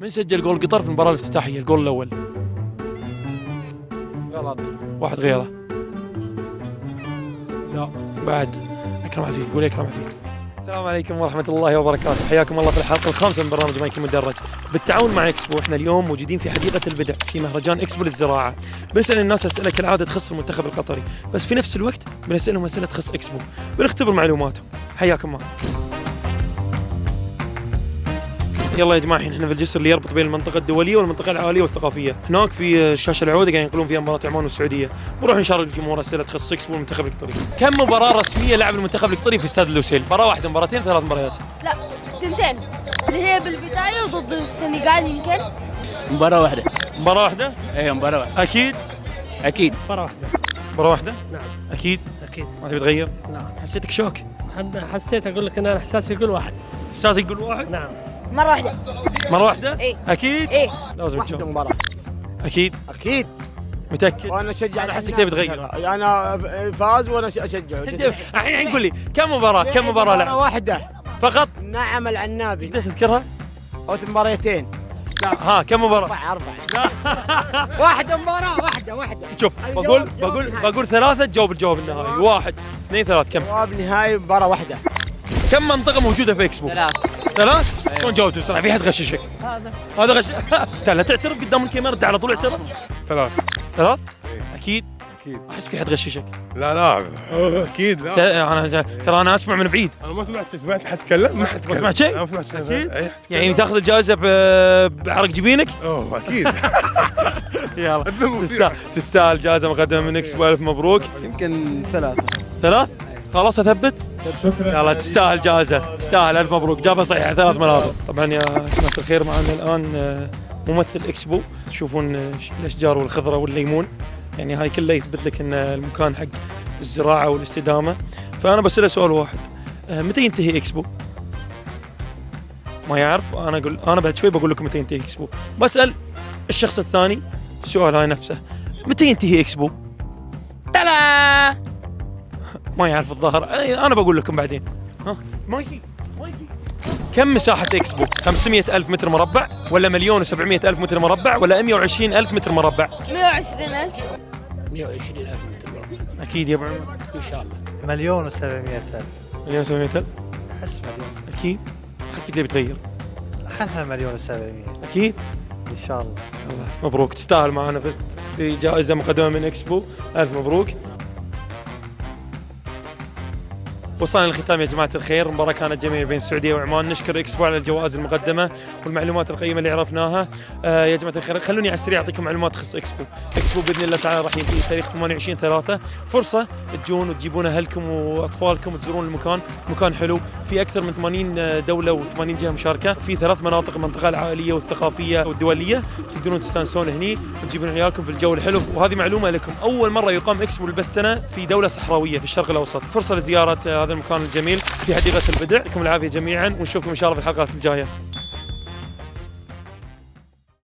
من سجل جول قطر في المباراة الافتتاحية الجول الأول؟ غلط. واحد غيره. لا بعد. أكرم عفيف. قول أكرم عفيف. السلام عليكم ورحمة الله وبركاته، حياكم الله في الحلقة الخامسة من برنامج مايك المدرج. بالتعاون مع اكسبو احنا اليوم موجودين في حديقة البدع في مهرجان اكسبو للزراعة. بنسأل الناس أسئلة كالعادة تخص المنتخب القطري، بس في نفس الوقت بنسألهم أسئلة تخص اكسبو، بنختبر معلوماتهم. حياكم الله. يلا يا جماعه، الحين احنا في الجسر اللي يربط بين المنطقه الدوليه والمنطقه العاليه والثقافيه. هناك في الشاشه العوده قاعدين ينقلون فيها مباراه عمان والسعوديه. بنروح نشارك الجمهور اسئله تخص اكسبو والمنتخب القطري. كم مباراه رسميه لعب المنتخب القطري في استاد اللوسيل؟ مباراه واحده، مباراتين، ثلاث مباريات؟ لا، تنتين، اللي هي بالبدايه وضد السنغال يمكن. مباراة واحدة. مباراه واحده؟ ايه مباراة واحدة. اكيد؟ أكيد. مباراة واحدة. مباراه واحده؟ نعم. اكيد؟ أكيد. ما تبي تغير؟ لا. حسيتك شوك؟ حسيت أقول لك إن أنا إحساسي يقول واحد. احساسك يقول واحد؟ نعم. مره واحده. مره واحده؟ إيه. اكيد؟ ايه لازم واحدة تشوف. مباراة. اكيد؟ أكيد. متاكد؟ وأنا أشجع. انا احسك تبي تغير. أنا فاز وأنا أشجعه. الحين قول لي كم مباراه مباراة لعب؟ واحدة فقط؟ نعم العنابي. تقدر تذكرها؟ أو مباريتين. لا. ها كم مباراه؟ أربعة. واحدة مباراة واحدة. شوف بقول ثلاثة تجاوب الجواب النهائي. واحد اثنين ثلاث. كم؟ جواب نهائي مباراة واحدة. كم منطقة موجودة في اكسبو؟ ثلاث؟ شلون جاوبت بسرعة؟ في حد غششك؟ هذا غش. لا تعترف قدام الكاميرا، انت على طول اعترف. ثلاث. اكيد؟ اكيد. احس في حد غششك. لا اكيد لا. انا ترى انا اسمع من بعيد. انا ما سمعت حد تكلم. ما حد ما سمعت شيء؟ ما سمعت شيء. أكيد؟ أي حد يعني تاخذ الجائزة بعرق جبينك؟ اوه اكيد. يلا تستاهل جائزة مقدمة من اكسبو. الف مبروك. يمكن ثلاث؟ خلاص اثبت؟ يلا تستاهل جائزة، تستاهل. الف مبروك. جابها صحيح 3 مناطق. طبعا يا جماعة الخير، معنا الان ممثل اكسبو. تشوفون الاشجار والخضرة والليمون، يعني هاي كلها يثبت لك ان المكان حق الزراعة والاستدامة. فانا بسأله سؤال واحد، متى ينتهي اكسبو؟ ما يعرف. انا بعد شوي بقول لكم متى ينتهي اكسبو. بسأل الشخص الثاني السؤال هاي نفسه، متى ينتهي اكسبو؟ تلا ما يعرف الظاهر. انا بقول لكم بعدين. ها مايكي. كم مساحة اكسبو؟ 500,000 متر مربع ولا 1,700,000 متر مربع ولا 120,000 متر مربع؟ 120,000. 120,000 متر مربع. اكيد يا ابو عمر. إن شاء الله. 1,700,000. 1,700,000 أحس مليون. اكيد. احسك تبي تغير. خلها 1,700,000 اكيد. إن شاء الله. الله مبروك، تستاهل. معنا فزت في جائزة مقدمة من اكسبو. الف مبروك. وصلنا للختام يا جماعة الخير. المباراة كانت جميلة بين السعودية وعمان. نشكر اكسبو على الجوائز المقدمة والمعلومات القيمة اللي عرفناها. يا جماعة الخير، خلوني على السريع اعطيكم معلومات تخص اكسبو. اكسبو باذن الله تعالى راح ينتهي تاريخ 28/3. فرصة تجون وتجيبون اهلكم واطفالكم وتزورون المكان. مكان حلو، في اكثر من 80 دولة و80 جهة مشاركة، في 3 مناطق: المنطقة العائلية والثقافية والدولية. تقدرون تستانسون هني وتجيبون عيالكم في الجو الحلو. وهذه معلومة لكم، اول مرة يقام اكسبو البستنة في دولة صحراوية في الشرق الاوسط. فرصة لزيارة هذا المكان الجميل في حديقة البدع. يعطيكم العافية جميعا، ونشوفكم ان شاء الله في الحلقات الجاية.